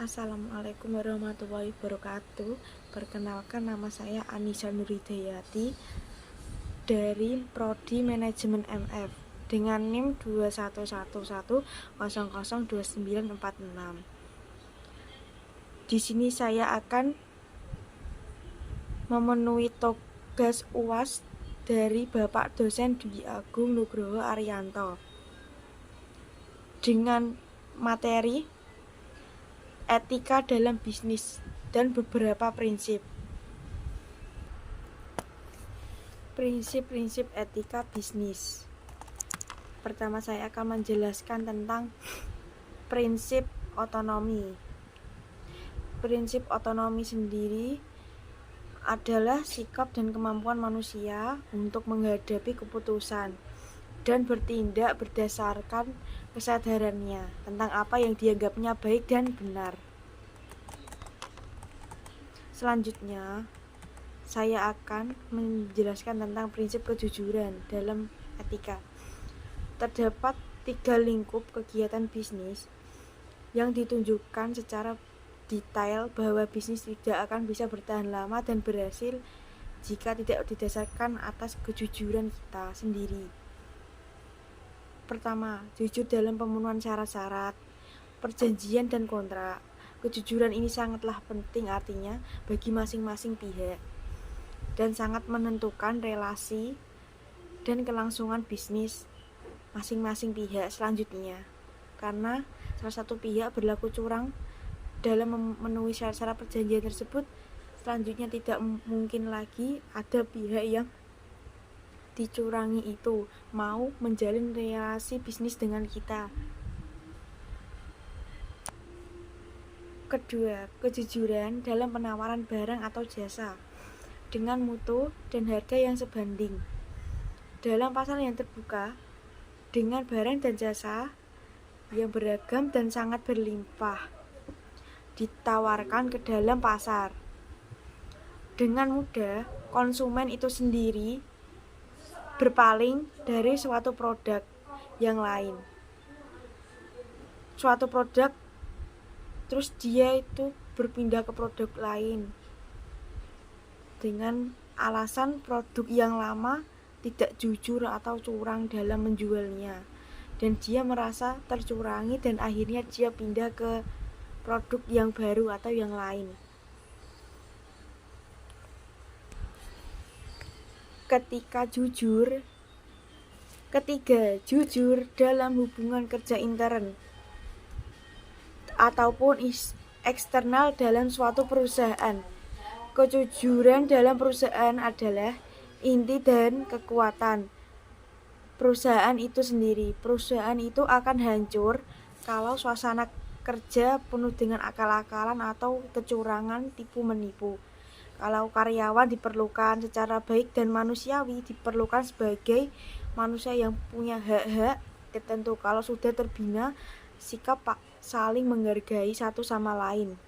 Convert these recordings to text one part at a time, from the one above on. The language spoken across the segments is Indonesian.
Assalamualaikum warahmatullahi wabarakatuh. Perkenalkan, nama saya Anissa Nurhidayati dari Prodi Manajemen MF dengan NIM 2111002946. Di sini saya akan memenuhi tugas UAS dari Bapak Dosen Dwi Agung Nugroho Ariyanto dengan materi etika dalam bisnis dan beberapa prinsip. Prinsip-prinsip etika bisnis. Pertama, saya akan menjelaskan tentang prinsip otonomi. Prinsip otonomi sendiri adalah sikap dan kemampuan manusia untuk menghadapi keputusan dan bertindak berdasarkan kesadarannya tentang apa yang dianggapnya baik dan benar. Selanjutnya, saya akan menjelaskan tentang prinsip kejujuran dalam etika. Terdapat 3 lingkup kegiatan bisnis yang ditunjukkan secara detail bahwa bisnis tidak akan bisa bertahan lama dan berhasil jika tidak didasarkan atas kejujuran kita sendiri. Pertama, jujur dalam pemenuhan syarat-syarat, perjanjian dan kontrak. Kejujuran ini sangatlah penting artinya bagi masing-masing pihak dan sangat menentukan relasi dan kelangsungan bisnis masing-masing pihak selanjutnya. Karena salah satu pihak berlaku curang dalam memenuhi syarat-syarat perjanjian tersebut, selanjutnya tidak mungkin lagi ada pihak yang dicurangi itu mau menjalin relasi bisnis dengan kita. Kedua, kejujuran dalam penawaran barang atau jasa dengan mutu dan harga yang sebanding. Dalam pasar yang terbuka dengan barang dan jasa yang beragam dan sangat berlimpah ditawarkan ke dalam pasar. Dengan mudah, konsumen itu sendiri berpaling dari suatu produk yang lain. Suatu produk, terus dia itu berpindah ke produk lain dengan alasan produk yang lama tidak jujur atau curang dalam menjualnya, dan dia merasa tercurangi dan akhirnya dia pindah ke produk yang baru atau yang lain. Ketiga, jujur dalam hubungan kerja intern ataupun eksternal dalam suatu perusahaan. Kejujuran dalam perusahaan adalah inti dan kekuatan perusahaan itu sendiri. Perusahaan itu akan hancur kalau suasana kerja penuh dengan akal-akalan atau kecurangan, tipu-menipu. Kalau karyawan diperlukan secara baik dan manusiawi, diperlukan sebagai manusia yang punya hak-hak tertentu. Kalau sudah terbina sikap saling menghargai satu sama lain,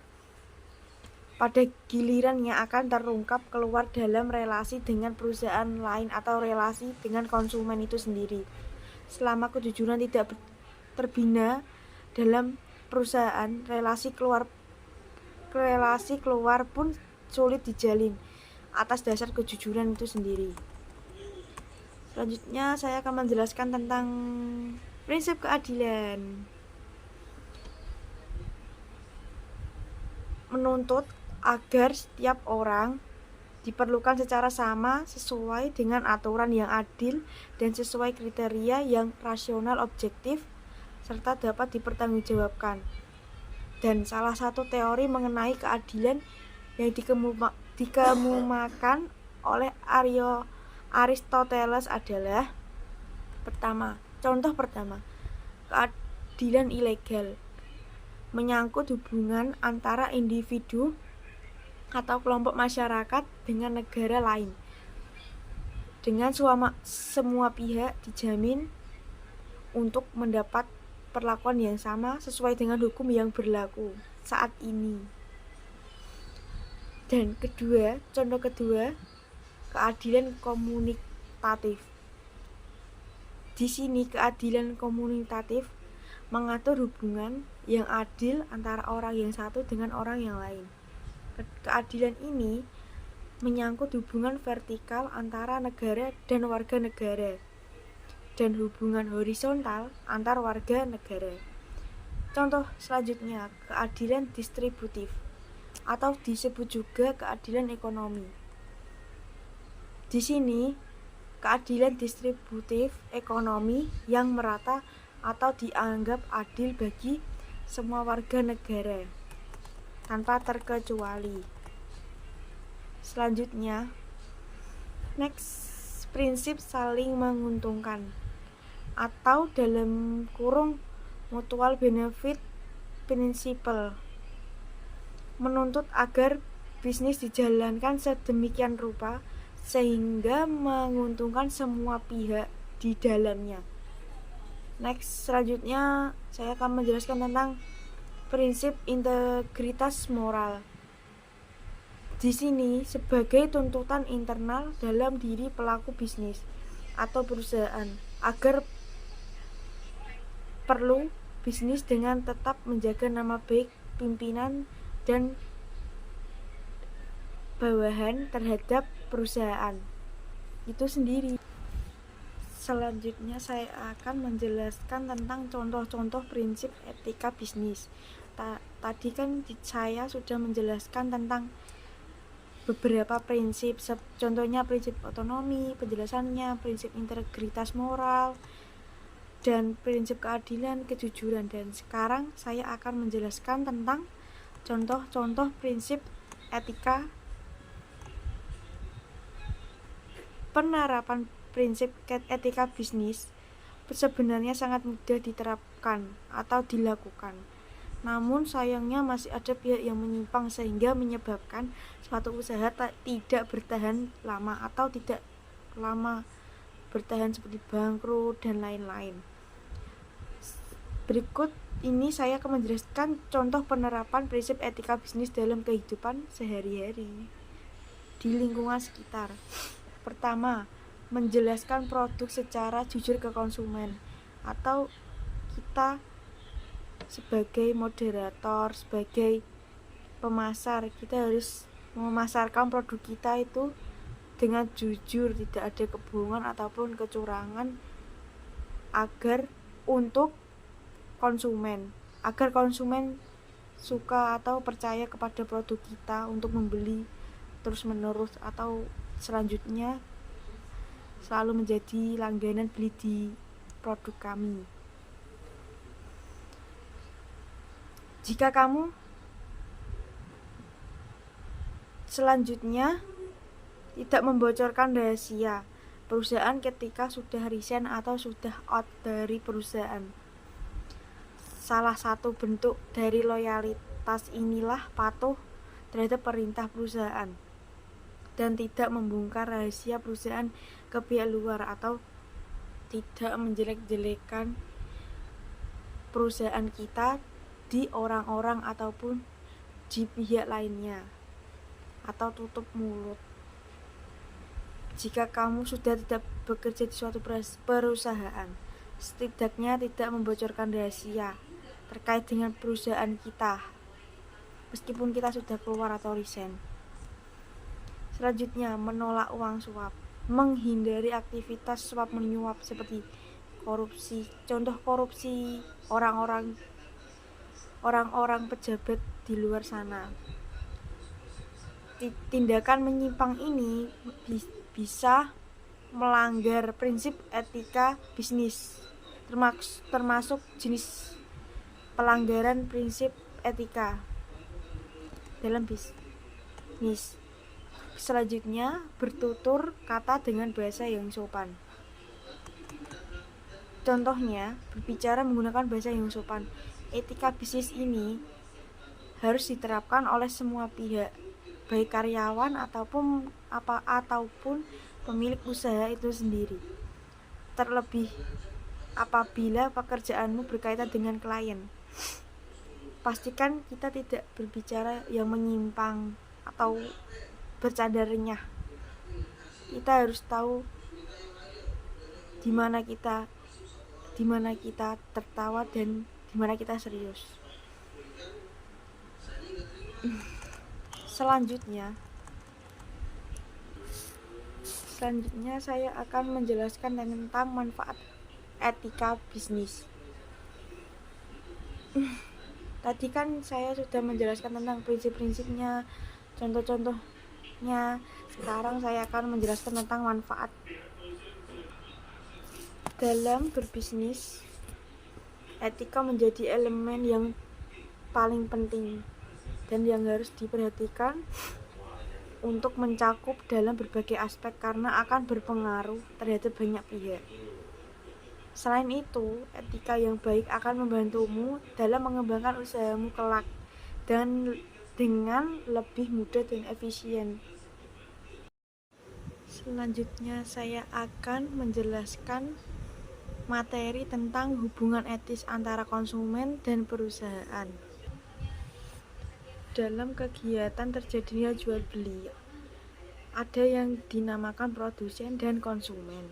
pada gilirannya akan terungkap keluar dalam relasi dengan perusahaan lain atau relasi dengan konsumen itu sendiri. Selama kejujuran tidak terbina dalam perusahaan, relasi keluar pun sulit dijalin atas dasar kejujuran itu sendiri. Selanjutnya saya akan menjelaskan tentang prinsip keadilan. Menuntut agar setiap orang diperlukan secara sama sesuai dengan aturan yang adil dan sesuai kriteria yang rasional, objektif, serta dapat dipertanggungjawabkan. Dan salah satu teori mengenai keadilan yang dikemukakan oleh Aristoteles adalah contoh pertama, keadilan ilegal menyangkut hubungan antara individu atau kelompok masyarakat dengan negara lain, dengan semua pihak dijamin untuk mendapat perlakuan yang sama sesuai dengan hukum yang berlaku saat ini. Dan contoh kedua, keadilan komunitatif. Di sini keadilan komunitatif mengatur hubungan yang adil antara orang yang satu dengan orang yang lain. Keadilan ini menyangkut hubungan vertikal antara negara dan warga negara dan hubungan horizontal antar warga negara. Contoh selanjutnya, keadilan distributif atau disebut juga keadilan ekonomi. Di sini, keadilan distributif ekonomi yang merata atau dianggap adil bagi semua warga negara tanpa terkecuali. Selanjutnya, next, prinsip saling menguntungkan atau dalam kurung mutual benefit principle menuntut agar bisnis dijalankan sedemikian rupa sehingga menguntungkan semua pihak di dalamnya. Next, selanjutnya saya akan menjelaskan tentang prinsip integritas moral. Di sini sebagai tuntutan internal dalam diri pelaku bisnis atau perusahaan agar perlu bisnis dengan tetap menjaga nama baik pimpinan dan bawahan terhadap perusahaan itu sendiri. Selanjutnya saya akan menjelaskan tentang contoh-contoh prinsip etika bisnis. Tadi kan saya sudah menjelaskan tentang beberapa prinsip, contohnya prinsip otonomi, penjelasannya, prinsip integritas moral, dan prinsip keadilan, kejujuran. Dan sekarang saya akan menjelaskan tentang contoh-contoh prinsip etika. Penerapan prinsip etika bisnis sebenarnya sangat mudah diterapkan atau dilakukan. Namun sayangnya masih ada pihak yang menyimpang sehingga menyebabkan suatu usaha tidak bertahan lama atau tidak lama bertahan seperti bangkrut dan lain-lain. Berikut ini saya akan menjelaskan contoh penerapan prinsip etika bisnis dalam kehidupan sehari-hari di lingkungan sekitar. Pertama, menjelaskan produk secara jujur ke konsumen atau kita sebagai moderator, sebagai pemasar, kita harus memasarkan produk kita itu dengan jujur, tidak ada kebohongan ataupun kecurangan agar konsumen suka atau percaya kepada produk kita untuk membeli terus menerus atau selanjutnya selalu menjadi langganan beli di produk kami. Jika kamu selanjutnya tidak membocorkan rahasia perusahaan ketika sudah resign atau sudah out dari perusahaan. Salah satu bentuk dari loyalitas inilah patuh terhadap perintah perusahaan dan tidak membongkar rahasia perusahaan ke pihak luar atau tidak menjelek-jelekan perusahaan kita di orang-orang ataupun di pihak lainnya atau tutup mulut. Jika kamu sudah tidak bekerja di suatu perusahaan, setidaknya tidak membocorkan rahasia terkait dengan perusahaan kita meskipun kita sudah keluar atau resign. Selanjutnya, menolak uang suap, menghindari aktivitas suap menyuap seperti korupsi. Contoh korupsi orang-orang pejabat di luar sana. Tindakan menyimpang ini bisa melanggar prinsip etika bisnis, termasuk jenis pelanggaran prinsip etika dalam bisnis. Selanjutnya, bertutur kata dengan bahasa yang sopan. Contohnya, berbicara menggunakan bahasa yang sopan. Etika bisnis ini harus diterapkan oleh semua pihak, baik karyawan ataupun pemilik usaha itu sendiri. Terlebih apabila pekerjaanmu berkaitan dengan klien. Pastikan kita tidak berbicara yang menyimpang atau bercanda renyah. Kita harus tahu di mana kita tertawa dan di mana kita serius. Selanjutnya saya akan menjelaskan tentang manfaat etika bisnis. Tadi kan saya sudah menjelaskan tentang prinsip-prinsipnya, contoh-contohnya. Sekarang saya akan menjelaskan tentang manfaat. Dalam berbisnis, etika menjadi elemen yang paling penting dan yang harus diperhatikan untuk mencakup dalam berbagai aspek karena akan berpengaruh terhadap banyak pihak. Selain itu, etika yang baik akan membantumu dalam mengembangkan usahamu kelak dan dengan lebih mudah dan efisien. Selanjutnya saya akan menjelaskan materi tentang hubungan etis antara konsumen dan perusahaan. Dalam kegiatan terjadinya jual beli, ada yang dinamakan produsen dan konsumen,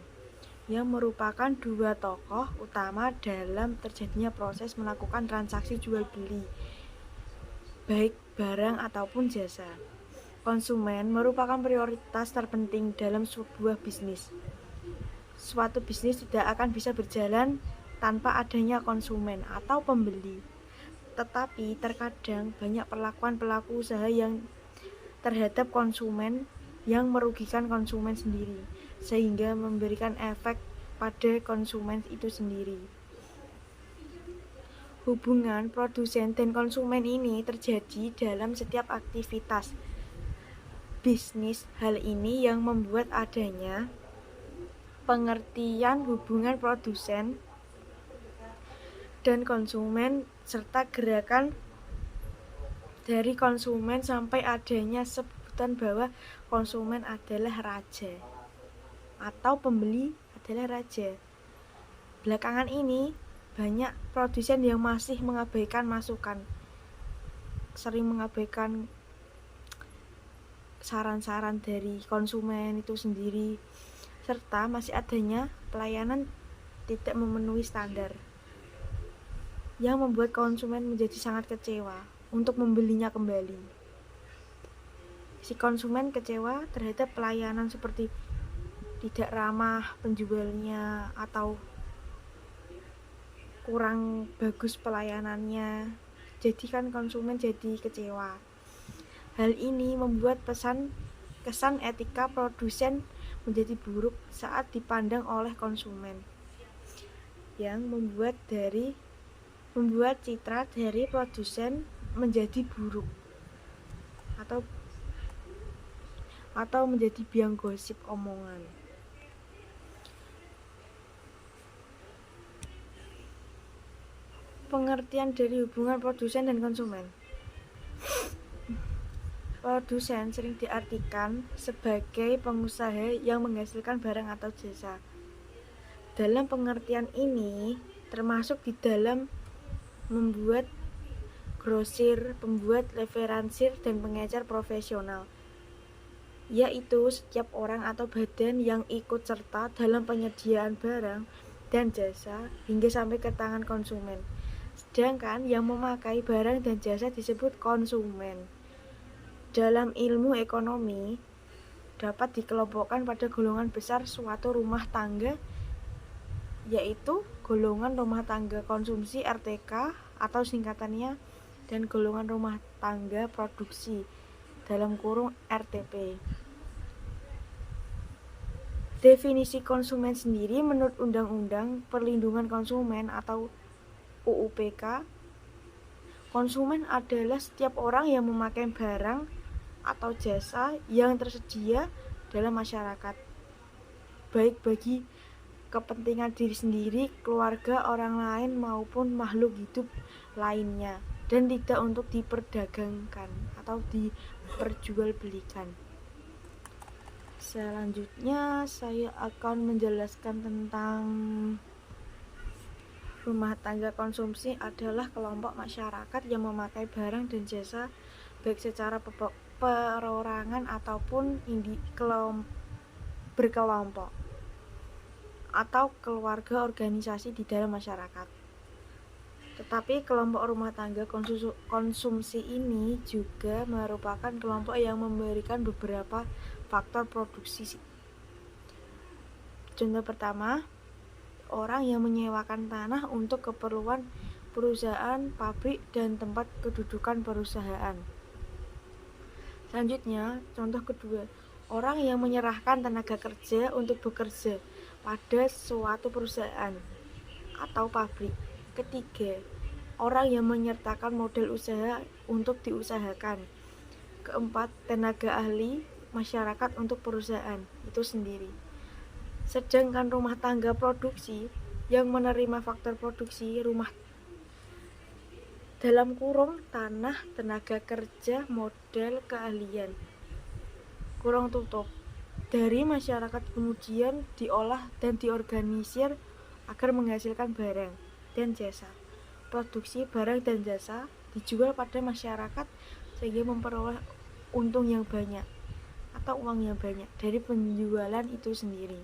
yang merupakan dua tokoh utama dalam terjadinya proses melakukan transaksi jual beli, baik barang ataupun jasa. Konsumen merupakan prioritas terpenting dalam sebuah bisnis. Suatu bisnis tidak akan bisa berjalan tanpa adanya konsumen atau pembeli. Tetapi terkadang banyak perlakuan pelaku usaha yang terhadap konsumen yang merugikan konsumen sendiri, sehingga memberikan efek pada konsumen itu sendiri. Hubungan produsen dan konsumen ini terjadi dalam setiap aktivitas bisnis. Hal ini yang membuat adanya pengertian hubungan produsen dan konsumen serta gerakan dari konsumen sampai adanya sebutan bahwa konsumen adalah raja atau pembeli adalah raja. Belakangan ini banyak produsen yang masih mengabaikan masukan, sering mengabaikan saran-saran dari konsumen itu sendiri, serta masih adanya pelayanan tidak memenuhi standar yang membuat konsumen menjadi sangat kecewa untuk membelinya kembali. Si konsumen kecewa terhadap pelayanan seperti tidak ramah penjualnya atau kurang bagus pelayanannya. Jadi kan konsumen jadi kecewa. Hal ini membuat kesan etika produsen menjadi buruk saat dipandang oleh konsumen, yang membuat citra dari produsen menjadi buruk atau menjadi biang gosip omongan. Pengertian dari hubungan produsen dan konsumen. Produsen sering diartikan sebagai pengusaha yang menghasilkan barang atau jasa. Dalam pengertian ini termasuk di dalam membuat grosir, pembuat referansir, dan pengecer profesional, yaitu setiap orang atau badan yang ikut serta dalam penyediaan barang dan jasa hingga sampai ke tangan konsumen. Sedangkan yang memakai barang dan jasa disebut konsumen. Dalam ilmu ekonomi dapat dikelompokkan pada golongan besar suatu rumah tangga, yaitu golongan rumah tangga konsumsi RTK atau singkatannya, dan golongan rumah tangga produksi (RTP). Definisi konsumen sendiri menurut Undang-Undang Perlindungan Konsumen atau UUPK, konsumen adalah setiap orang yang memakai barang atau jasa yang tersedia dalam masyarakat, baik bagi kepentingan diri sendiri, keluarga, orang lain maupun makhluk hidup lainnya, dan tidak untuk diperdagangkan atau diperjualbelikan. Selanjutnya saya akan menjelaskan tentang rumah tangga konsumsi adalah kelompok masyarakat yang memakai barang dan jasa baik secara perorangan ataupun berkelompok atau keluarga organisasi di dalam masyarakat. Tetapi kelompok rumah tangga konsumsi ini juga merupakan kelompok yang memberikan beberapa faktor produksi. Contoh pertama, orang yang menyewakan tanah untuk keperluan perusahaan, pabrik, dan tempat kedudukan perusahaan. Selanjutnya, contoh kedua, orang yang menyerahkan tenaga kerja untuk bekerja pada suatu perusahaan atau pabrik. Ketiga, orang yang menyertakan modal usaha untuk diusahakan. Keempat, tenaga ahli masyarakat untuk perusahaan itu sendiri. Sedangkan rumah tangga produksi yang menerima faktor produksi rumah dalam kurung tanah, tenaga kerja, modal, keahlian, kurung tutup, dari masyarakat kemudian diolah dan diorganisir agar menghasilkan barang dan jasa. Produksi barang dan jasa dijual pada masyarakat sehingga memperoleh untung yang banyak atau uang yang banyak dari penjualan itu sendiri.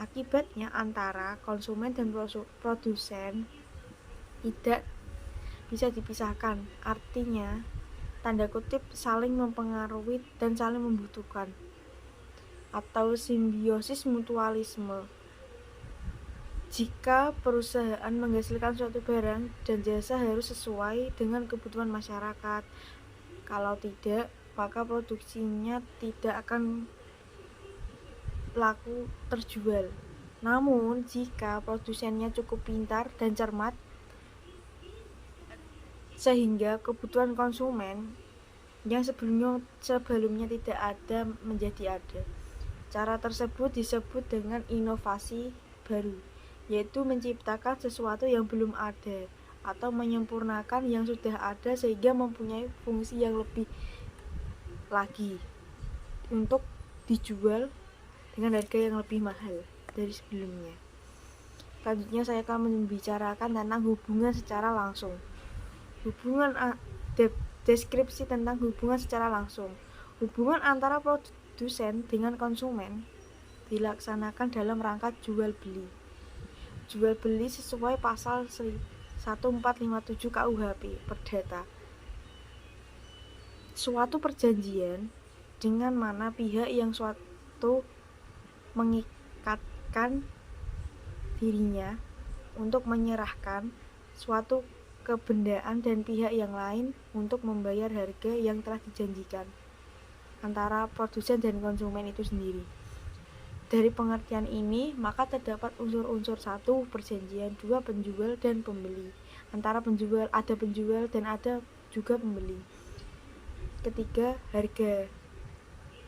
Akibatnya antara konsumen dan produsen tidak bisa dipisahkan, artinya tanda kutip saling mempengaruhi dan saling membutuhkan, atau simbiosis mutualisme. Jika perusahaan menghasilkan suatu barang dan jasa harus sesuai dengan kebutuhan masyarakat. Kalau tidak, maka produksinya tidak akan laku terjual. Namun, jika produsennya cukup pintar dan cermat, sehingga kebutuhan konsumen yang sebelumnya tidak ada menjadi ada. Cara tersebut disebut dengan inovasi baru, yaitu menciptakan sesuatu yang belum ada atau menyempurnakan yang sudah ada sehingga mempunyai fungsi yang lebih lagi untuk dijual dengan harga yang lebih mahal dari sebelumnya. Selanjutnya saya akan membicarakan tentang hubungan secara langsung. Deskripsi tentang hubungan secara langsung. Hubungan antara produsen dengan konsumen dilaksanakan dalam rangka jual beli. Jual beli sesuai pasal 1457 KUHP Perdata. Suatu perjanjian dengan mana pihak yang suatu mengikatkan dirinya untuk menyerahkan suatu kebendaan dan pihak yang lain untuk membayar harga yang telah dijanjikan antara produsen dan konsumen itu sendiri. Dari pengertian ini, maka terdapat unsur-unsur: 1. Perjanjian, 2. Penjual dan pembeli. Antara penjual dan ada juga pembeli. Ketiga, harga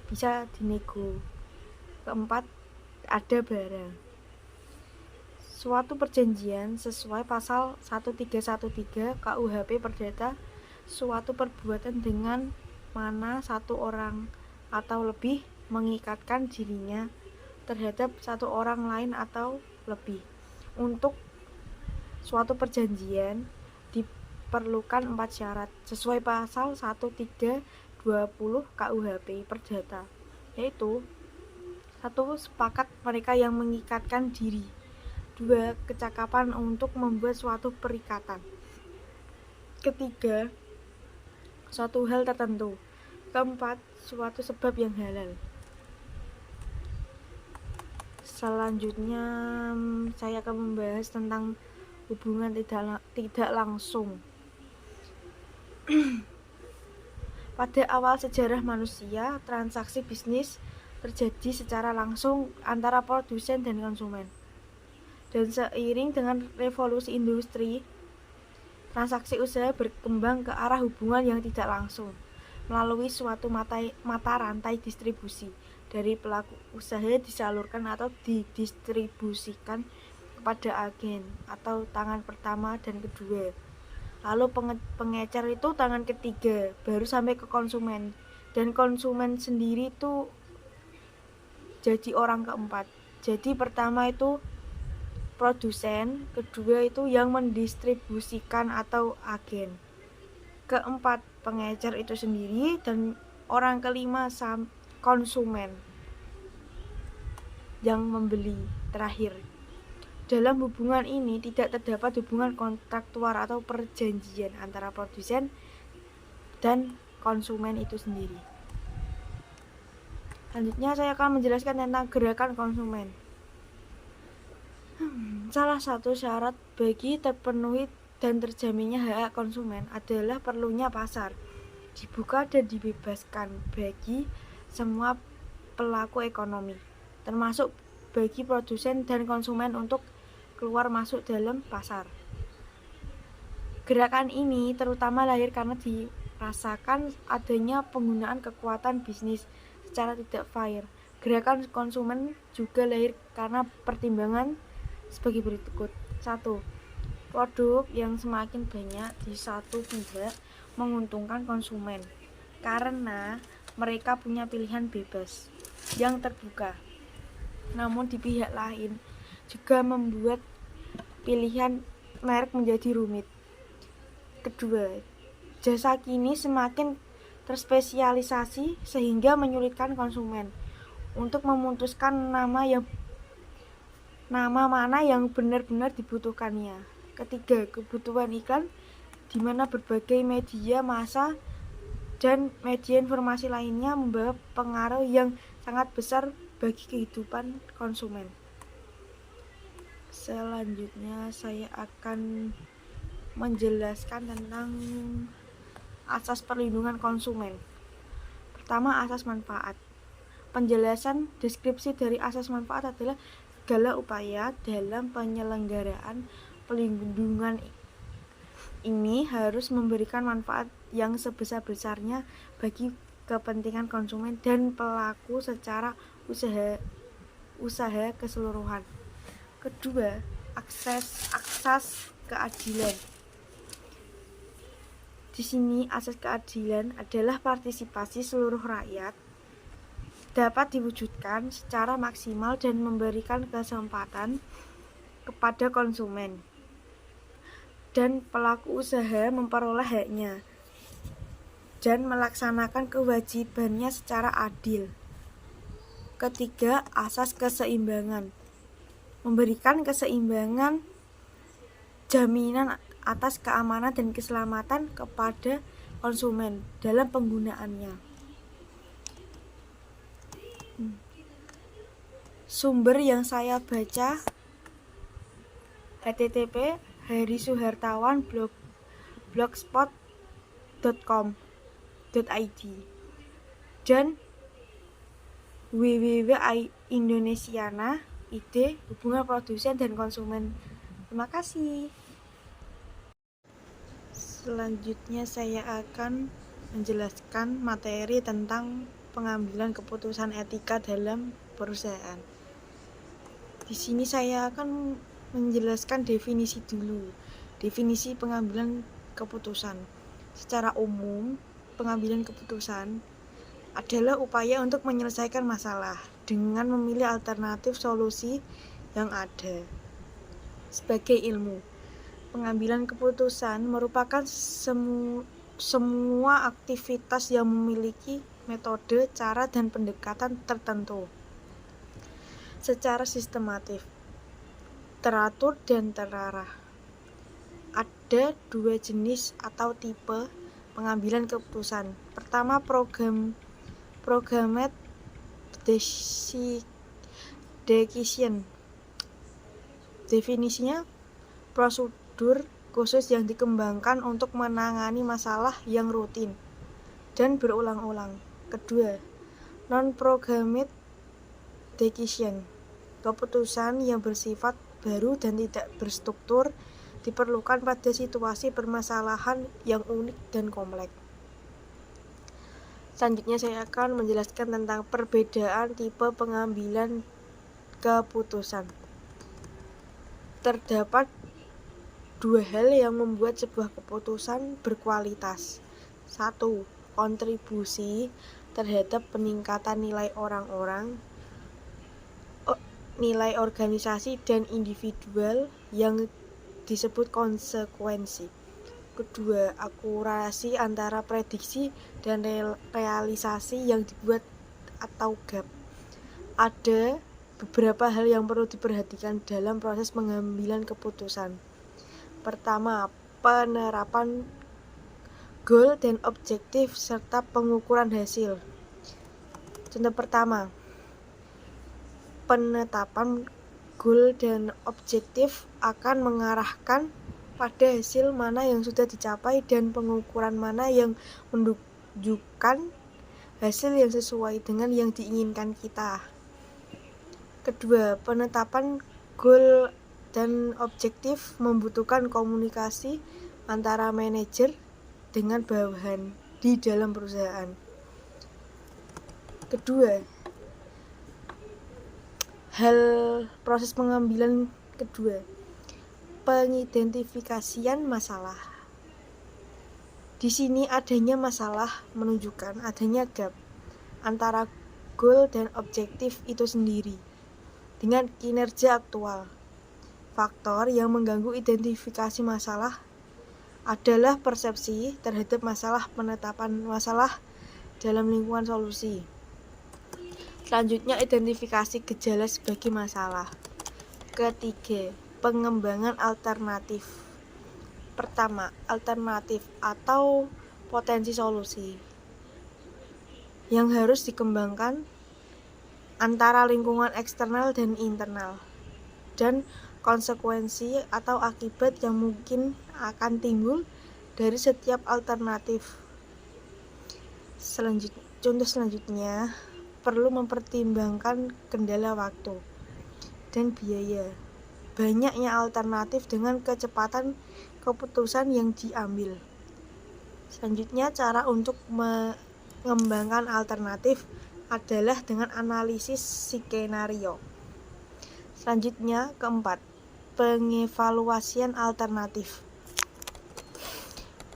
bisa dinego. Keempat, ada barang. Suatu perjanjian sesuai pasal 1313 KUHP Perdata, suatu perbuatan dengan mana satu orang atau lebih mengikatkan dirinya terhadap satu orang lain atau lebih. Untuk suatu perjanjian diperlukan 4 syarat sesuai pasal 1320 KUHP Perdata, yaitu 1. Sepakat mereka yang mengikatkan diri. 2. Kecakapan untuk membuat suatu perikatan. Ketiga, suatu hal tertentu. Keempat, suatu sebab yang halal. Selanjutnya saya akan membahas tentang hubungan tidak langsung. Pada awal sejarah manusia, transaksi bisnis terjadi secara langsung antara produsen dan konsumen. Dan seiring dengan revolusi industri, transaksi usaha berkembang ke arah hubungan yang tidak langsung melalui suatu mata rantai distribusi. Dari pelaku usaha disalurkan atau didistribusikan kepada agen atau tangan pertama dan kedua. Lalu pengecer itu tangan ketiga, baru sampai ke konsumen. Dan konsumen sendiri itu jadi orang keempat. Jadi pertama itu produsen, kedua itu yang mendistribusikan atau agen, keempat pengecer itu sendiri, dan orang kelima konsumen yang membeli terakhir. Dalam hubungan ini tidak terdapat hubungan kontraktual atau perjanjian antara produsen dan konsumen itu sendiri. Selanjutnya saya akan menjelaskan tentang gerakan konsumen. Salah satu syarat bagi terpenuhi dan terjaminnya hak konsumen adalah perlunya pasar dibuka dan dibebaskan bagi semua pelaku ekonomi, termasuk bagi produsen dan konsumen untuk keluar masuk dalam pasar. Gerakan ini terutama lahir karena dirasakan adanya penggunaan kekuatan bisnis secara tidak fair. Gerakan konsumen juga lahir karena pertimbangan sebagai berikut. 1. Produk yang semakin banyak di satu pihak menguntungkan konsumen karena mereka punya pilihan bebas yang terbuka. Namun di pihak lain juga membuat pilihan merek menjadi rumit. Kedua, jasa kini semakin terspesialisasi sehingga menyulitkan konsumen untuk memutuskan nama mana yang benar-benar dibutuhkannya. Ketiga, kebutuhan iklan di mana berbagai media massa dan media informasi lainnya membawa pengaruh yang sangat besar bagi kehidupan konsumen. Selanjutnya saya akan menjelaskan tentang asas perlindungan konsumen. Pertama, asas manfaat. Penjelasan deskripsi dari asas manfaat adalah segala upaya dalam penyelenggaraan perlindungan ini harus memberikan manfaat yang sebesar-besarnya bagi kepentingan konsumen dan pelaku secara usaha keseluruhan. Kedua, asas keadilan. Di sini asas keadilan adalah partisipasi seluruh rakyat dapat diwujudkan secara maksimal dan memberikan kesempatan kepada konsumen dan pelaku usaha memperoleh haknya dan melaksanakan kewajibannya secara adil. Ketiga, asas keseimbangan. Memberikan keseimbangan jaminan atas keamanan dan keselamatan kepada konsumen dalam penggunaannya. Sumber yang saya baca http harisuhartawan blogspot.com.id dan www.indonesiana ide hubungan produsen dan konsumen. Terima kasih. Selanjutnya saya akan menjelaskan materi tentang pengambilan keputusan etika dalam perusahaan. Di sini saya akan menjelaskan definisi dulu. Definisi pengambilan keputusan. Secara umum, pengambilan keputusan adalah upaya untuk menyelesaikan masalah dengan memilih alternatif solusi yang ada. Sebagai ilmu, pengambilan keputusan merupakan semua aktivitas yang memiliki metode, cara, dan pendekatan tertentu secara sistematif, teratur, dan terarah. Ada dua jenis atau tipe pengambilan keputusan. Pertama, programmed decision. Definisinya, prosedur khusus yang dikembangkan untuk menangani masalah yang rutin dan berulang-ulang. Kedua, non-programmed decision. Keputusan yang bersifat baru dan tidak berstruktur diperlukan pada situasi permasalahan yang unik dan kompleks. Selanjutnya saya akan menjelaskan tentang perbedaan tipe pengambilan keputusan. Terdapat dua hal yang membuat sebuah keputusan berkualitas. 1. Kontribusi terhadap peningkatan nilai orang-orang, nilai organisasi dan individual yang disebut konsekuensi. Kedua, akurasi antara prediksi dan realisasi yang dibuat atau gap. Ada beberapa hal yang perlu diperhatikan dalam proses pengambilan keputusan. Pertama, penerapan goal dan objektif serta pengukuran hasil. Contoh pertama, penetapan goal dan objektif akan mengarahkan pada hasil mana yang sudah dicapai dan pengukuran mana yang menunjukkan hasil yang sesuai dengan yang diinginkan kita. Kedua, penetapan goal dan objektif membutuhkan komunikasi antara manajer dengan bawahan di dalam perusahaan. Kedua, hal proses pengambilan kedua, pengidentifikasian masalah. Di sini adanya masalah menunjukkan adanya gap antara goal dan objektif itu sendiri dengan kinerja aktual. Faktor yang mengganggu identifikasi masalah adalah persepsi terhadap masalah, penetapan masalah dalam lingkungan solusi. Selanjutnya, identifikasi gejala sebagai masalah. Ketiga, pengembangan alternatif. Pertama, alternatif atau potensi solusi yang harus dikembangkan antara lingkungan eksternal dan internal, dan konsekuensi atau akibat yang mungkin akan timbul dari setiap alternatif. Contoh selanjutnya, perlu mempertimbangkan kendala waktu dan biaya. Banyaknya alternatif dengan kecepatan keputusan yang diambil. Selanjutnya, cara untuk mengembangkan alternatif adalah dengan analisis skenario. Selanjutnya, keempat, pengevaluasian alternatif.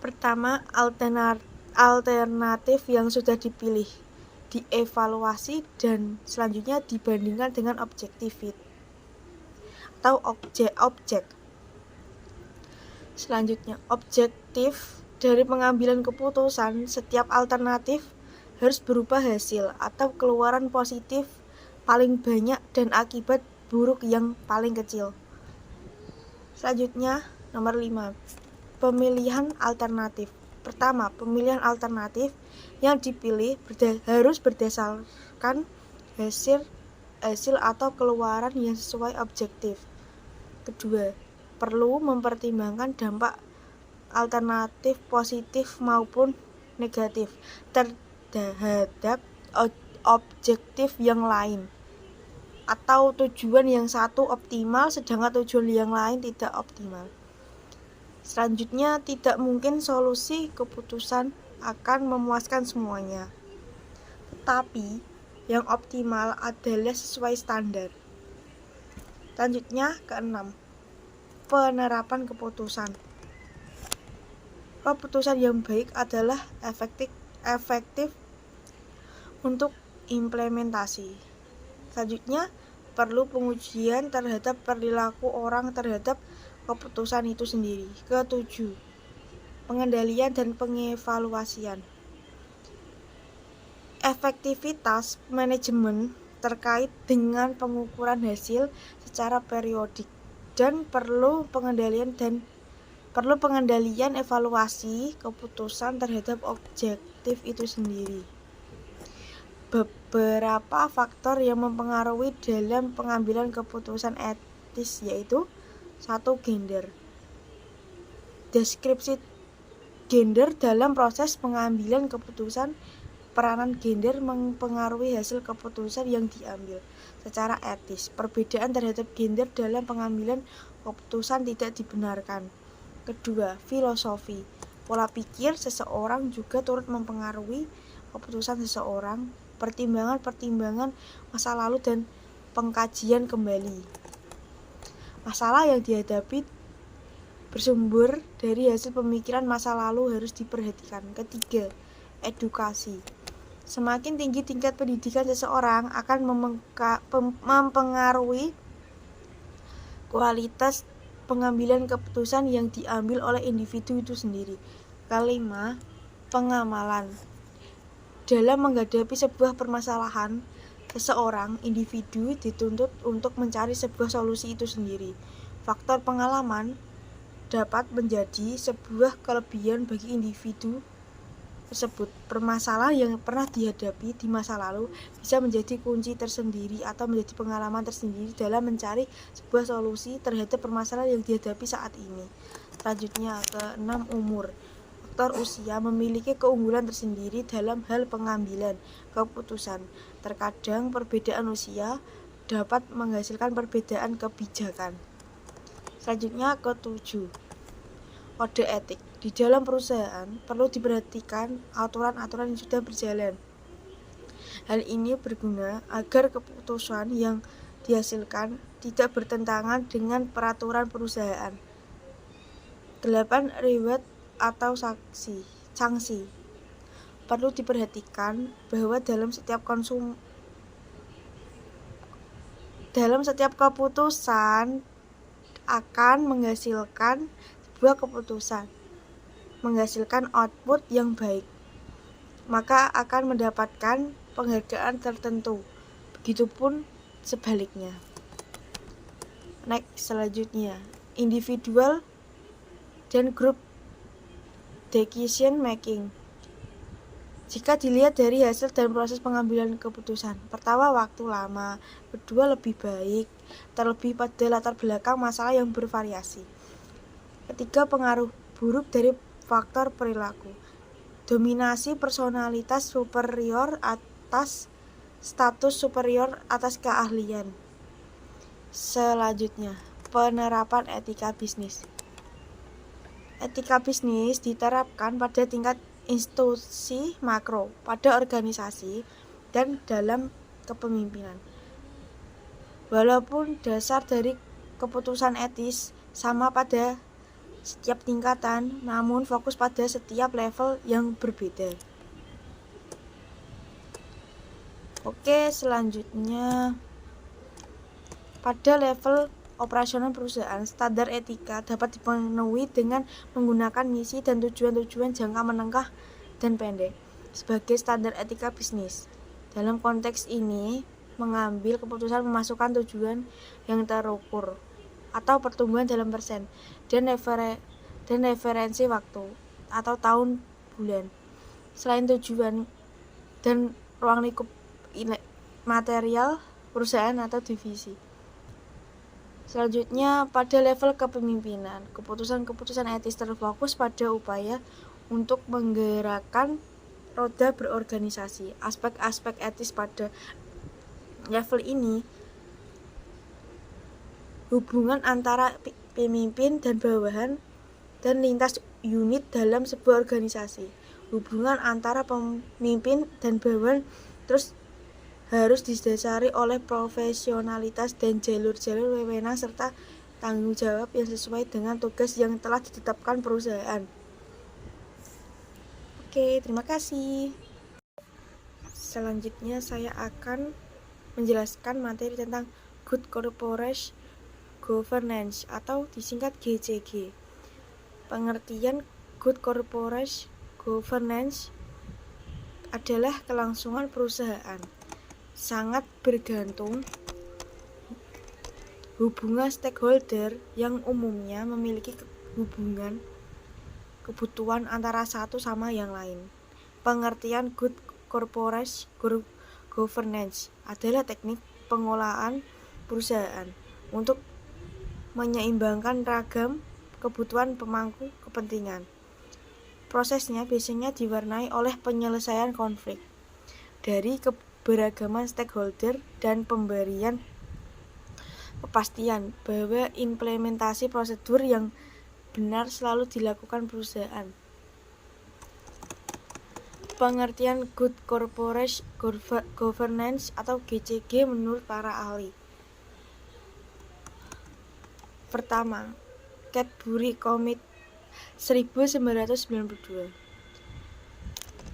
Pertama, alternatif yang sudah dipilih dievaluasi dan selanjutnya dibandingkan dengan objektif atau objek. Selanjutnya, objektif dari pengambilan keputusan. Setiap alternatif harus berupa hasil atau keluaran positif paling banyak dan akibat buruk yang paling kecil. Selanjutnya, nomor 5, pemilihan alternatif. Pertama, pemilihan alternatif yang dipilih harus berdasarkan hasil atau keluaran yang sesuai objektif. Kedua, perlu mempertimbangkan dampak alternatif positif maupun negatif terhadap objektif yang lain, atau tujuan yang satu optimal sedangkan tujuan yang lain tidak optimal. Selanjutnya, tidak mungkin solusi keputusan akan memuaskan semuanya, tetapi yang optimal adalah sesuai standar. Selanjutnya, keenam, penerapan keputusan. Keputusan yang baik adalah efektif untuk implementasi. Selanjutnya, perlu pengujian terhadap perilaku orang terhadap keputusan itu sendiri. Ketujuh, pengendalian dan pengevaluasian. Efektivitas manajemen terkait dengan pengukuran hasil secara periodik dan perlu pengendalian evaluasi keputusan terhadap objektif itu sendiri. Beberapa faktor yang mempengaruhi dalam pengambilan keputusan etis yaitu 1. Gender. Deskripsi gender dalam proses pengambilan keputusan. Peranan gender mempengaruhi hasil keputusan yang diambil secara etis. Perbedaan terhadap gender dalam pengambilan keputusan tidak dibenarkan. Kedua, filosofi. Pola pikir seseorang juga turut mempengaruhi keputusan seseorang. Pertimbangan masa lalu dan pengkajian kembali. Masalah yang dihadapi bersumber dari hasil pemikiran masa lalu harus diperhatikan. Ketiga, edukasi. Semakin tinggi tingkat pendidikan seseorang akan mempengaruhi kualitas pengambilan keputusan yang diambil oleh individu itu sendiri. Kelima, pengamalan. Dalam menghadapi sebuah permasalahan, Seseorang individu dituntut untuk mencari sebuah solusi itu sendiri. Faktor pengalaman dapat menjadi sebuah kelebihan bagi individu tersebut. Permasalahan yang pernah dihadapi di masa lalu bisa menjadi kunci tersendiri atau menjadi pengalaman tersendiri dalam mencari sebuah solusi terhadap permasalahan yang dihadapi saat ini. Selanjutnya, ke-6, umur. Faktor usia memiliki keunggulan tersendiri dalam hal pengambilan keputusan. Terkadang perbedaan usia dapat menghasilkan perbedaan kebijakan. Selanjutnya, ke-7, kode etik. Di dalam perusahaan perlu diperhatikan aturan-aturan yang sudah berjalan. Hal ini berguna agar keputusan yang dihasilkan tidak bertentangan dengan peraturan perusahaan. 8, reward atau sanksi. Perlu diperhatikan bahwa dalam setiap keputusan akan menghasilkan output yang baik, maka akan mendapatkan penghargaan tertentu. Begitupun sebaliknya. Next, selanjutnya, individual dan group decision making. Jika dilihat dari hasil dan proses pengambilan keputusan, pertama, waktu lama, kedua, lebih baik, terlebih pada latar belakang masalah yang bervariasi. Ketiga, pengaruh buruk dari faktor perilaku, dominasi personalitas superior atas status superior atas keahlian. Selanjutnya, penerapan etika bisnis. Etika bisnis diterapkan pada tingkat institusi makro, pada organisasi, dan dalam kepemimpinan. Walaupun dasar dari keputusan etis sama pada setiap tingkatan, namun fokus pada setiap level yang berbeda. Oke, selanjutnya, pada level operasional perusahaan, standar etika dapat dipenuhi dengan menggunakan misi dan tujuan-tujuan jangka menengah dan pendek sebagai standar etika bisnis. Dalam konteks ini, mengambil keputusan memasukkan tujuan yang terukur atau pertumbuhan dalam persen dan referensi waktu atau tahun bulan. Selain tujuan dan ruang lingkup material perusahaan atau divisi. Selanjutnya, pada level kepemimpinan, keputusan-keputusan etis terfokus pada upaya untuk menggerakkan roda berorganisasi. Aspek-aspek etis pada level ini hubungan antara pemimpin dan bawahan dan lintas unit dalam sebuah organisasi. Hubungan antara pemimpin dan bawahan terus harus didasari oleh profesionalitas dan jalur-jalur wewenang serta tanggung jawab yang sesuai dengan tugas yang telah ditetapkan perusahaan. Oke, terima kasih. Selanjutnya saya akan menjelaskan materi tentang Good Corporate Governance atau disingkat GCG. Pengertian Good Corporate Governance adalah kelangsungan perusahaan sangat bergantung hubungan stakeholder yang umumnya memiliki hubungan kebutuhan antara satu sama yang lain. Pengertian Good Corporate Governance adalah teknik pengolahan perusahaan untuk menyeimbangkan ragam kebutuhan pemangku kepentingan. Prosesnya biasanya diwarnai oleh penyelesaian konflik dari keberagaman stakeholder dan pemberian kepastian bahwa implementasi prosedur yang benar selalu dilakukan perusahaan. Pengertian Good Corporate Governance atau GCG menurut para ahli. Pertama, Cadbury Commit 1992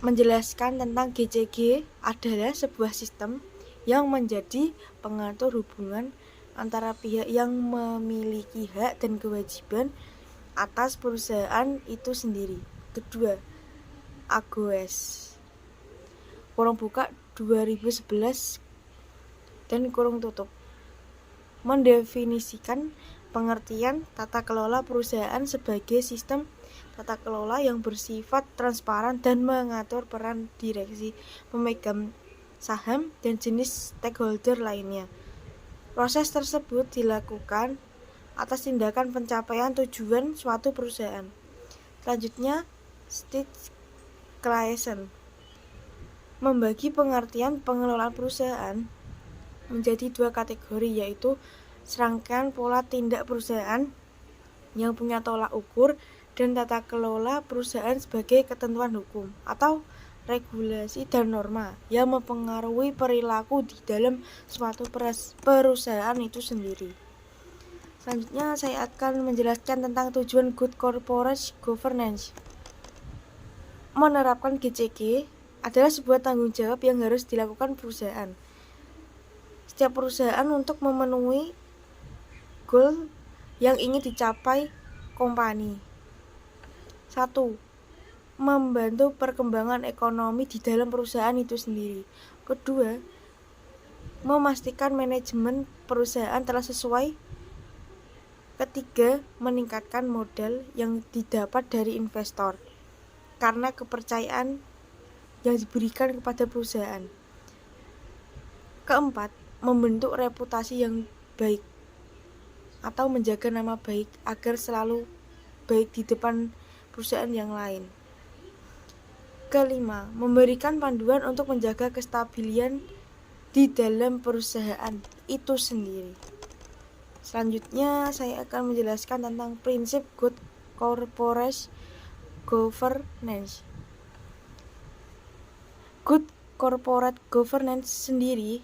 menjelaskan tentang GCG adalah sebuah sistem yang menjadi pengatur hubungan antara pihak yang memiliki hak dan kewajiban atas perusahaan itu sendiri. Kedua, AGOS 2011 dan kurung tutup. Mendefinisikan pengertian tata kelola perusahaan sebagai sistem tata kelola yang bersifat transparan dan mengatur peran direksi, pemegang saham, dan jenis stakeholder lainnya. Proses tersebut dilakukan atas tindakan pencapaian tujuan suatu perusahaan. Selanjutnya, Steve Claessens membagi pengertian pengelolaan perusahaan menjadi dua kategori, yaitu serangkaian pola tindak perusahaan yang punya tolak ukur dan tata kelola perusahaan sebagai ketentuan hukum atau regulasi dan norma yang mempengaruhi perilaku di dalam suatu perusahaan itu sendiri. Selanjutnya saya akan menjelaskan tentang tujuan Good Corporate Governance. Menerapkan GCG adalah sebuah tanggung jawab yang harus dilakukan perusahaan. Setiap perusahaan untuk memenuhi goal yang ingin dicapai kompani. 1. Membantu perkembangan ekonomi di dalam perusahaan itu sendiri. Kedua, memastikan manajemen perusahaan telah sesuai. Ketiga, meningkatkan modal yang didapat dari investor karena kepercayaan yang diberikan kepada perusahaan. Keempat, membentuk reputasi yang baik atau menjaga nama baik agar selalu baik di depan perusahaan yang lain. Kelima, memberikan panduan untuk menjaga kestabilan di dalam perusahaan itu sendiri. Selanjutnya saya akan menjelaskan tentang prinsip Good Corporate Governance. Good Corporate Governance sendiri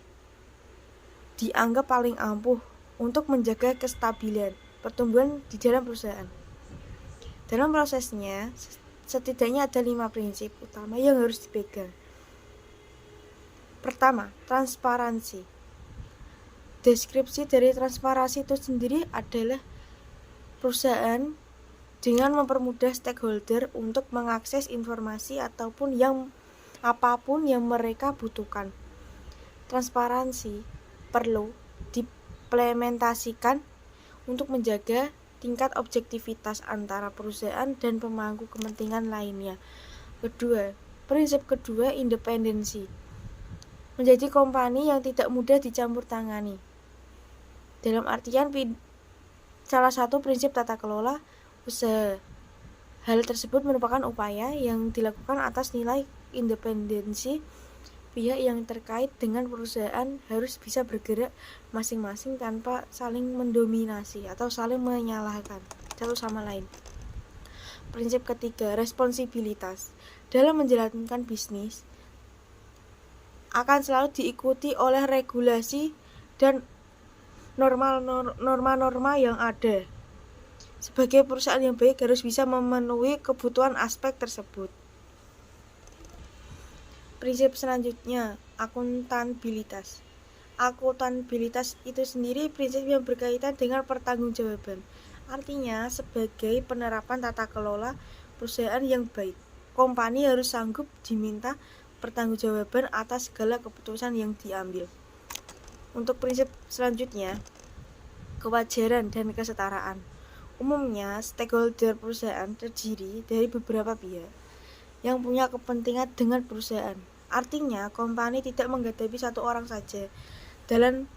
dianggap paling ampuh untuk menjaga kestabilan pertumbuhan di dalam perusahaan. Dalam prosesnya, setidaknya ada 5 prinsip utama yang harus dipegang. Pertama, transparansi. Deskripsi dari transparansi itu sendiri adalah perusahaan dengan mempermudah stakeholder untuk mengakses informasi apapun yang mereka butuhkan. Transparansi perlu diimplementasikan untuk menjaga tingkat objektivitas antara perusahaan dan pemangku kepentingan lainnya. Kedua, prinsip kedua, independensi. Menjadi kompani yang tidak mudah dicampur tangani. Dalam artian salah satu prinsip tata kelola usaha. Hal tersebut merupakan upaya yang dilakukan atas nilai independensi. Pihak yang terkait dengan perusahaan harus bisa bergerak masing-masing tanpa saling mendominasi atau saling menyalahkan satu sama lain. Prinsip ketiga, responsibilitas. Dalam menjalankan bisnis akan selalu diikuti oleh regulasi dan norma-norma yang ada. Sebagai perusahaan yang baik harus bisa memenuhi kebutuhan aspek tersebut. Prinsip selanjutnya, akuntabilitas. Akuntabilitas itu sendiri prinsip yang berkaitan dengan pertanggungjawaban. Artinya, sebagai penerapan tata kelola perusahaan yang baik, kompani harus sanggup diminta pertanggungjawaban atas segala keputusan yang diambil. Untuk prinsip selanjutnya, kewajaran dan kesetaraan. Umumnya, stakeholder perusahaan terdiri dari beberapa pihak yang punya kepentingan dengan perusahaan. Artinya, kompani tidak menghadapi satu orang saja dalam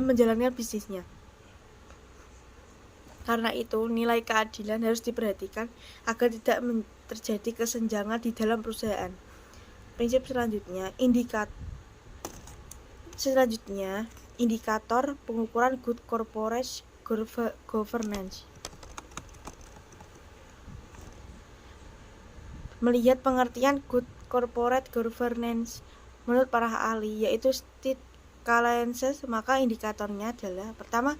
menjalankan bisnisnya. Karena itu, nilai keadilan harus diperhatikan agar tidak terjadi kesenjangan di dalam perusahaan. Prinsip selanjutnya, indikator pengukuran Good Corporate Governance. Melihat pengertian Good Corporate Governance menurut para ahli, yaitu Steve Claessens, maka indikatornya adalah: pertama,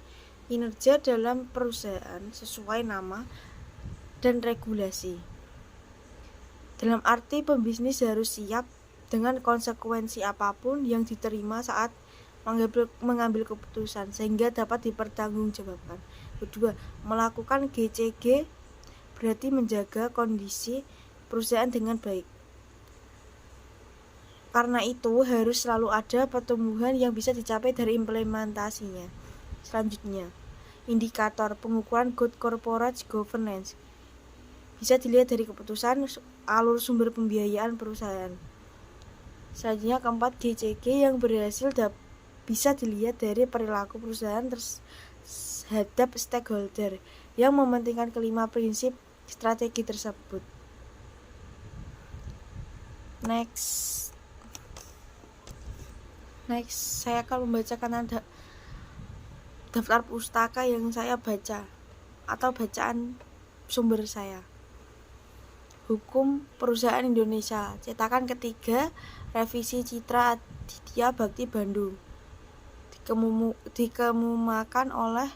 kinerja dalam perusahaan sesuai nama dan regulasi. Dalam arti pembisnis harus siap dengan konsekuensi apapun yang diterima saat mengambil keputusan sehingga dapat dipertanggungjawabkan. Kedua, melakukan GCG berarti menjaga kondisi perusahaan dengan baik Karena itu harus selalu ada pertumbuhan yang bisa dicapai dari implementasinya. Selanjutnya, indikator pengukuran good corporate governance bisa dilihat dari keputusan alur sumber pembiayaan perusahaan. Selanjutnya keempat, GCG yang berhasil bisa dilihat dari perilaku perusahaan terhadap stakeholder yang mementingkan kelima prinsip strategi tersebut. Next, saya akan membacakan daftar pustaka yang saya baca atau bacaan sumber saya. Hukum Perusahaan Indonesia, cetakan ketiga, revisi Citra Aditya Bakti Bandung, dikemukakan oleh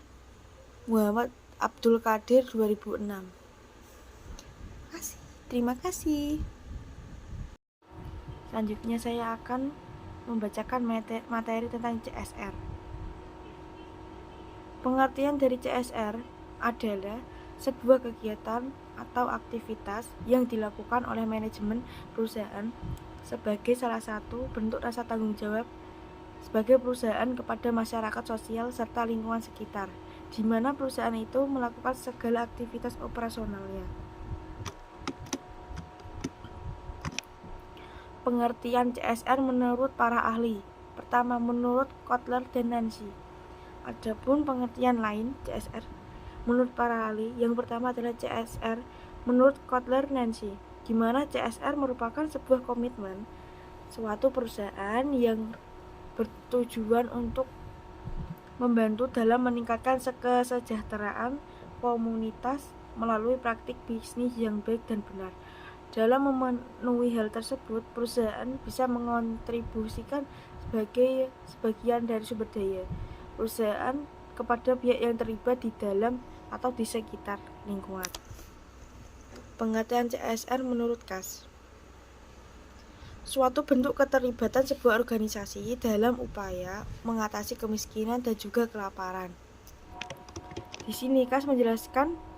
Muhammad Abdul Qadir 2006. Terima kasih. Selanjutnya saya akan membacakan materi tentang CSR. Pengertian dari CSR adalah sebuah kegiatan atau aktivitas yang dilakukan oleh manajemen perusahaan sebagai salah satu bentuk rasa tanggung jawab sebagai perusahaan kepada masyarakat sosial serta lingkungan sekitar, di mana perusahaan itu melakukan segala aktivitas operasionalnya. Pengertian CSR menurut para ahli. Pertama, menurut Kotler dan Nancy. Adapun pengertian lain CSR menurut para ahli, yang pertama adalah CSR menurut Kotler Nancy, di mana CSR merupakan sebuah komitmen suatu perusahaan yang bertujuan untuk membantu dalam meningkatkan kesejahteraan komunitas melalui praktik bisnis yang baik dan benar. Dalam memenuhi hal tersebut, perusahaan bisa mengontribusikan sebagian dari sumber daya perusahaan kepada pihak yang terlibat di dalam atau di sekitar lingkungan. Pengertian CSR menurut Kas, suatu bentuk keterlibatan sebuah organisasi dalam upaya mengatasi kemiskinan dan juga kelaparan. Di sini Kas menjelaskan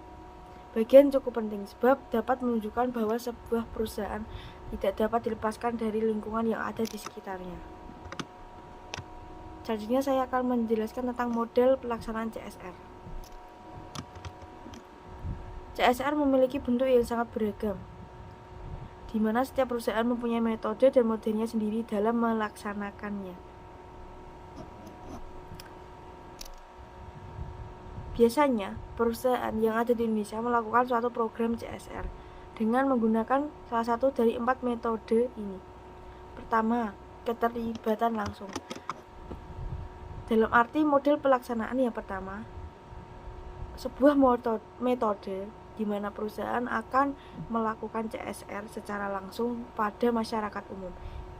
bagian cukup penting sebab dapat menunjukkan bahwa sebuah perusahaan tidak dapat dilepaskan dari lingkungan yang ada di sekitarnya. Selanjutnya saya akan menjelaskan tentang model pelaksanaan CSR. CSR memiliki bentuk yang sangat beragam, di mana setiap perusahaan mempunyai metode dan modelnya sendiri dalam melaksanakannya. Biasanya, perusahaan yang ada di Indonesia melakukan suatu program CSR dengan menggunakan salah satu dari 4 metode ini. Pertama, keterlibatan langsung. Dalam arti model pelaksanaan yang pertama, sebuah metode di mana perusahaan akan melakukan CSR secara langsung pada masyarakat umum.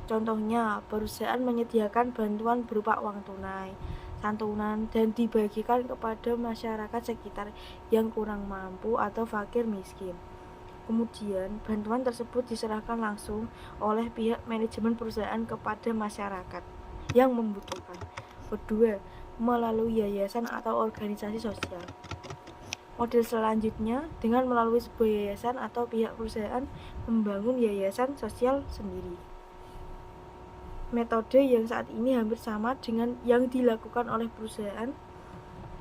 Contohnya, perusahaan menyediakan bantuan berupa uang tunai, santunan, dan dibagikan kepada masyarakat sekitar yang kurang mampu atau fakir miskin. Kemudian, bantuan tersebut diserahkan langsung oleh pihak manajemen perusahaan kepada masyarakat yang membutuhkan. Kedua, melalui yayasan atau organisasi sosial. Model selanjutnya, dengan melalui sebuah yayasan atau pihak perusahaan membangun yayasan sosial sendiri. Metode yang saat ini hampir sama dengan yang dilakukan oleh perusahaan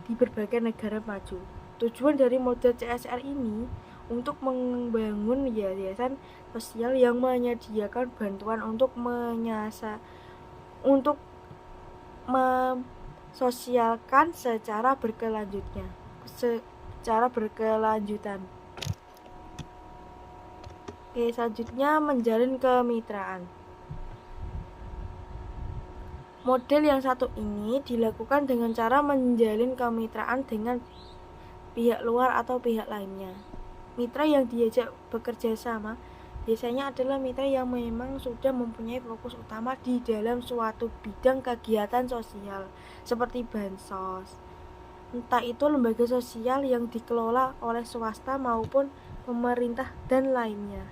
di berbagai negara maju. Tujuan dari model CSR ini untuk membangun yayasan sosial yang menyediakan bantuan untuk mensosialkan secara berkelanjutan. Oke, selanjutnya menjalin kemitraan. Model yang satu ini dilakukan dengan cara menjalin kemitraan dengan pihak luar atau pihak lainnya. Mitra yang diajak bekerja sama biasanya adalah mitra yang memang sudah mempunyai fokus utama di dalam suatu bidang kegiatan sosial, seperti bansos. Entah itu lembaga sosial yang dikelola oleh swasta maupun pemerintah dan lainnya.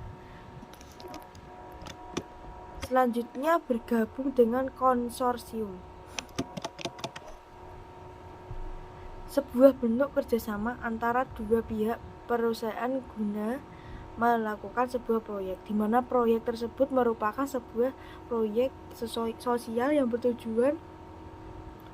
Selanjutnya bergabung dengan konsorsium. Sebuah bentuk kerjasama antara dua pihak perusahaan guna melakukan sebuah proyek, di mana proyek tersebut merupakan sebuah proyek sosial yang bertujuan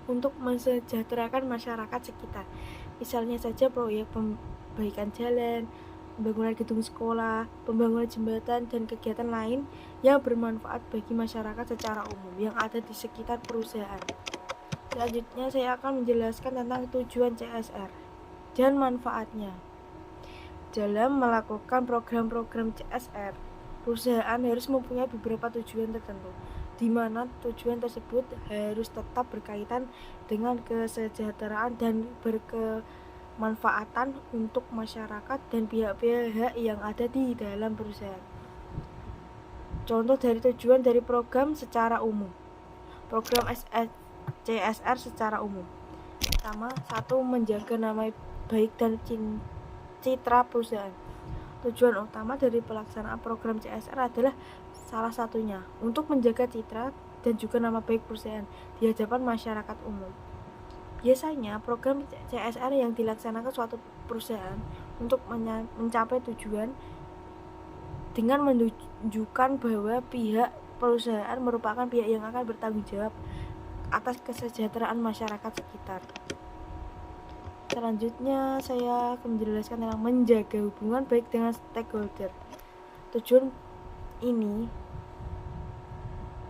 untuk mensejahterakan masyarakat sekitar. Misalnya saja proyek perbaikan jalan, pembangunan gedung sekolah, pembangunan jembatan, dan kegiatan lain yang bermanfaat bagi masyarakat secara umum yang ada di sekitar perusahaan. Selanjutnya saya akan menjelaskan tentang tujuan CSR dan manfaatnya. Dalam melakukan program-program CSR, perusahaan harus mempunyai beberapa tujuan tertentu, di mana tujuan tersebut harus tetap berkaitan dengan kesejahteraan dan berkemanfaatan untuk masyarakat dan pihak-pihak yang ada di dalam perusahaan. Contoh dari tujuan dari program secara umum. Program CSR secara umum. Pertama, 1. Menjaga nama baik dan citra perusahaan. Tujuan utama dari pelaksanaan program CSR adalah salah satunya untuk menjaga citra dan juga nama baik perusahaan di hadapan masyarakat umum. Biasanya program CSR yang dilaksanakan suatu perusahaan untuk mencapai tujuan dengan menunjukkan bahwa pihak perusahaan merupakan pihak yang akan bertanggung jawab atas kesejahteraan masyarakat sekitar. Selanjutnya saya akan menjelaskan tentang menjaga hubungan baik dengan stakeholder. Tujuan ini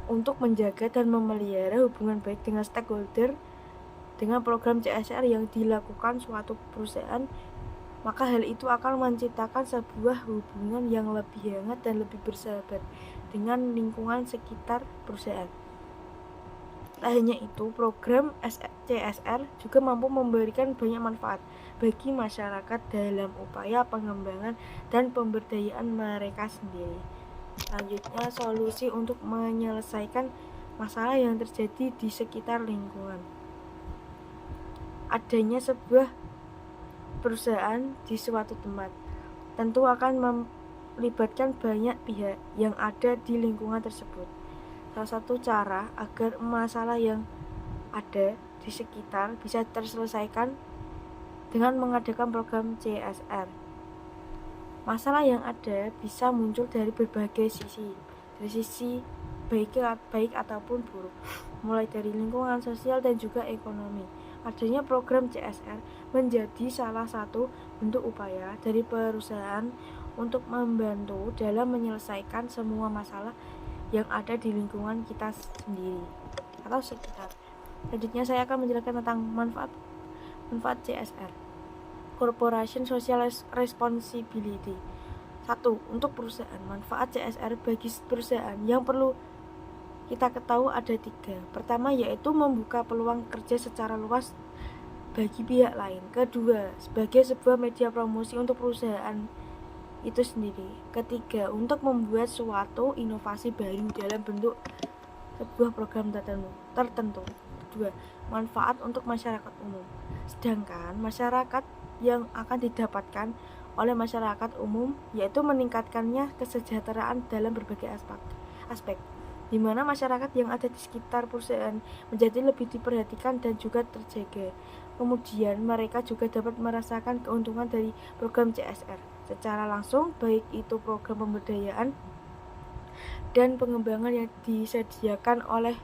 untuk menjaga dan memelihara hubungan baik dengan stakeholder dengan program CSR yang dilakukan suatu perusahaan, maka hal itu akan menciptakan sebuah hubungan yang lebih hangat dan lebih bersahabat dengan lingkungan sekitar perusahaan. Tak hanya itu, program CSR juga mampu memberikan banyak manfaat bagi masyarakat dalam upaya pengembangan dan pemberdayaan mereka sendiri. Selanjutnya, solusi untuk menyelesaikan masalah yang terjadi di sekitar lingkungan. Adanya sebuah perusahaan di suatu tempat tentu akan melibatkan banyak pihak yang ada di lingkungan tersebut. Salah satu cara agar masalah yang ada di sekitar bisa terselesaikan dengan mengadakan program CSR. Masalah yang ada bisa muncul dari berbagai sisi, dari sisi baik ataupun buruk, mulai dari lingkungan sosial dan juga ekonomi. Adanya program CSR menjadi salah satu bentuk upaya dari perusahaan untuk membantu dalam menyelesaikan semua masalah yang ada di lingkungan kita sendiri atau sekitar. Selanjutnya saya akan menjelaskan tentang manfaat CSR. Corporation Social Responsibility. 1. Untuk perusahaan, manfaat CSR bagi perusahaan yang perlu kita ketahui ada 3. Pertama, yaitu membuka peluang kerja secara luas bagi pihak lain. Kedua, sebagai sebuah media promosi untuk perusahaan itu sendiri. Ketiga, untuk membuat suatu inovasi baru dalam bentuk sebuah program tertentu. Kedua, manfaat untuk masyarakat umum. Sedangkan masyarakat yang akan didapatkan oleh masyarakat umum yaitu meningkatkannya kesejahteraan dalam berbagai aspek, di mana masyarakat yang ada di sekitar perusahaan menjadi lebih diperhatikan dan juga terjaga. Kemudian mereka juga dapat merasakan keuntungan dari program CSR secara langsung, baik itu program pemberdayaan dan pengembangan yang disediakan oleh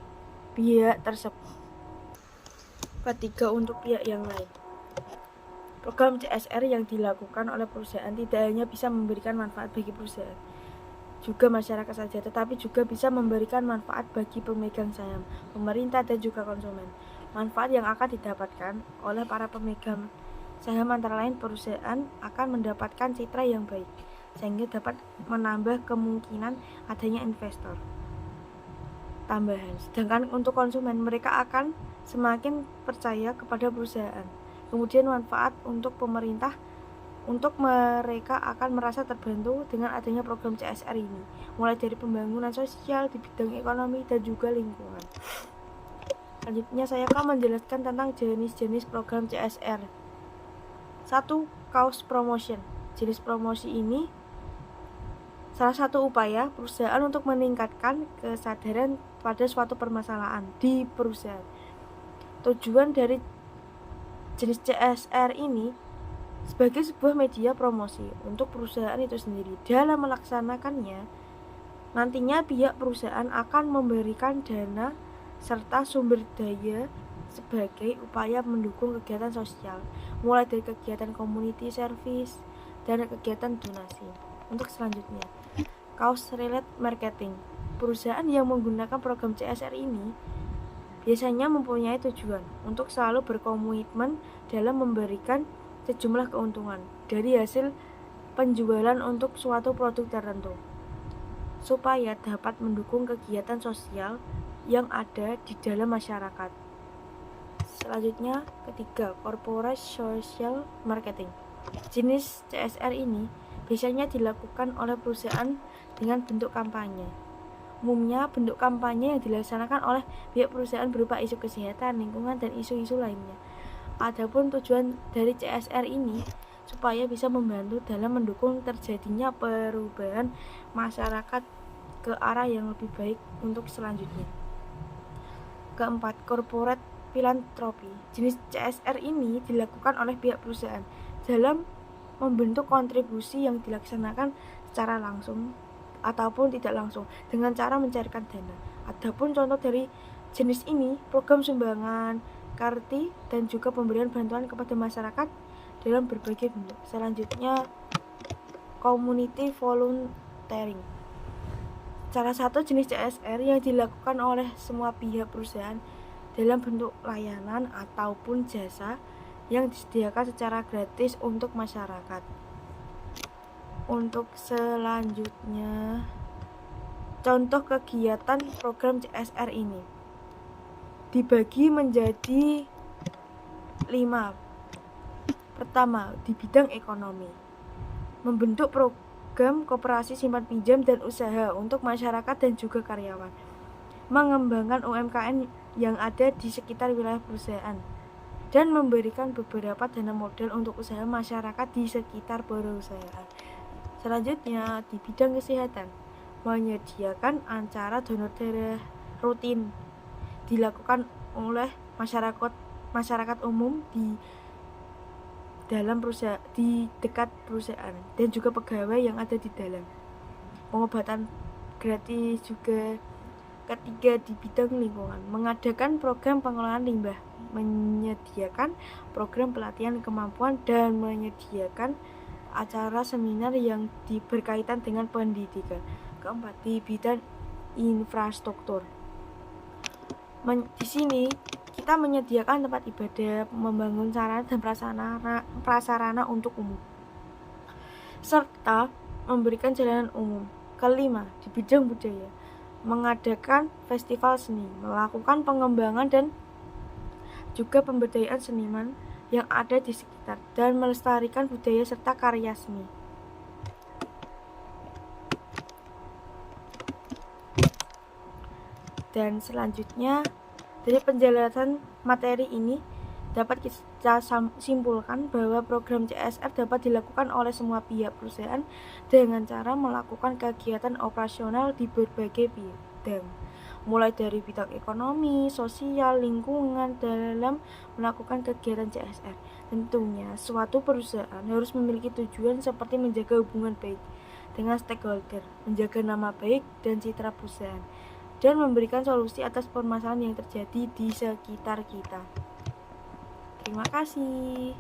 pihak tersebut. Ketiga, untuk pihak yang lain. Program CSR yang dilakukan oleh perusahaan tidak hanya bisa memberikan manfaat bagi perusahaan, juga masyarakat saja, tetapi juga bisa memberikan manfaat bagi pemegang saham, pemerintah, dan juga konsumen. Manfaat yang akan didapatkan oleh para pemegang saham antara lain perusahaan akan mendapatkan citra yang baik, sehingga dapat menambah kemungkinan adanya investor tambahan. Sedangkan untuk konsumen, mereka akan semakin percaya kepada perusahaan. Kemudian manfaat untuk pemerintah, untuk mereka akan merasa terbantu dengan adanya program CSR ini, mulai dari pembangunan sosial di bidang ekonomi dan juga lingkungan. Selanjutnya saya akan menjelaskan tentang jenis-jenis program CSR. 1. Cause promotion. Jenis promosi ini salah satu upaya perusahaan untuk meningkatkan kesadaran pada suatu permasalahan di perusahaan. Tujuan dari jenis CSR ini sebagai sebuah media promosi untuk perusahaan itu sendiri. Dalam melaksanakannya, nantinya pihak perusahaan akan memberikan dana serta sumber daya sebagai upaya mendukung kegiatan sosial, mulai dari kegiatan community service dan kegiatan donasi. Untuk selanjutnya, cause related marketing. Perusahaan yang menggunakan program CSR ini biasanya mempunyai tujuan untuk selalu berkomitmen dalam memberikan sejumlah keuntungan dari hasil penjualan untuk suatu produk tertentu, supaya dapat mendukung kegiatan sosial yang ada di dalam masyarakat. Selanjutnya, ketiga, corporate social marketing. Jenis CSR ini biasanya dilakukan oleh perusahaan dengan bentuk kampanye. Umumnya, bentuk kampanye yang dilaksanakan oleh pihak perusahaan berupa isu kesehatan, lingkungan, dan isu-isu lainnya. Adapun tujuan dari CSR ini supaya bisa membantu dalam mendukung terjadinya perubahan masyarakat ke arah yang lebih baik untuk selanjutnya. Keempat, corporate philanthropy. Jenis CSR ini dilakukan oleh pihak perusahaan dalam membentuk kontribusi yang dilaksanakan secara langsung ataupun tidak langsung dengan cara mencarikan dana. Adapun contoh dari jenis ini, program sumbangan, karti, dan juga pemberian bantuan kepada masyarakat dalam berbagai bentuk. Selanjutnya, community volunteering. Salah satu jenis CSR yang dilakukan oleh semua pihak perusahaan dalam bentuk layanan ataupun jasa yang disediakan secara gratis untuk masyarakat. Untuk selanjutnya, contoh kegiatan program CSR ini dibagi menjadi 5. Pertama, di bidang ekonomi, membentuk program koperasi simpan pinjam dan usaha untuk masyarakat dan juga karyawan, mengembangkan UMKM yang ada di sekitar wilayah perusahaan, dan memberikan beberapa dana modal untuk usaha masyarakat di sekitar perusahaan. Selanjutnya, di bidang kesehatan, menyediakan acara donor darah rutin dilakukan oleh masyarakat umum di dalam perusahaan, di dekat perusahaan, dan juga pegawai yang ada di dalam. Pengobatan gratis juga. Ketiga, di bidang lingkungan, mengadakan program pengelolaan limbah, menyediakan program pelatihan kemampuan, dan menyediakan acara seminar yang berkaitan dengan pendidikan. Keempat, di bidang infrastruktur. Di sini kita menyediakan tempat ibadah, membangun sarana dan prasarana untuk umum, serta memberikan jalanan umum. Kelima, di bidang budaya, mengadakan festival seni, melakukan pengembangan dan juga pemberdayaan seniman yang ada di sekitar, dan melestarikan budaya serta karya seni. Dan selanjutnya, dari penjelasan materi ini dapat kita simpulkan bahwa program CSR dapat dilakukan oleh semua pihak perusahaan dengan cara melakukan kegiatan operasional di berbagai bidang, mulai dari bidang ekonomi, sosial, lingkungan dalam melakukan kegiatan CSR. Tentunya suatu perusahaan harus memiliki tujuan seperti menjaga hubungan baik dengan stakeholder, menjaga nama baik dan citra perusahaan, dan memberikan solusi atas permasalahan yang terjadi di sekitar kita. Terima kasih.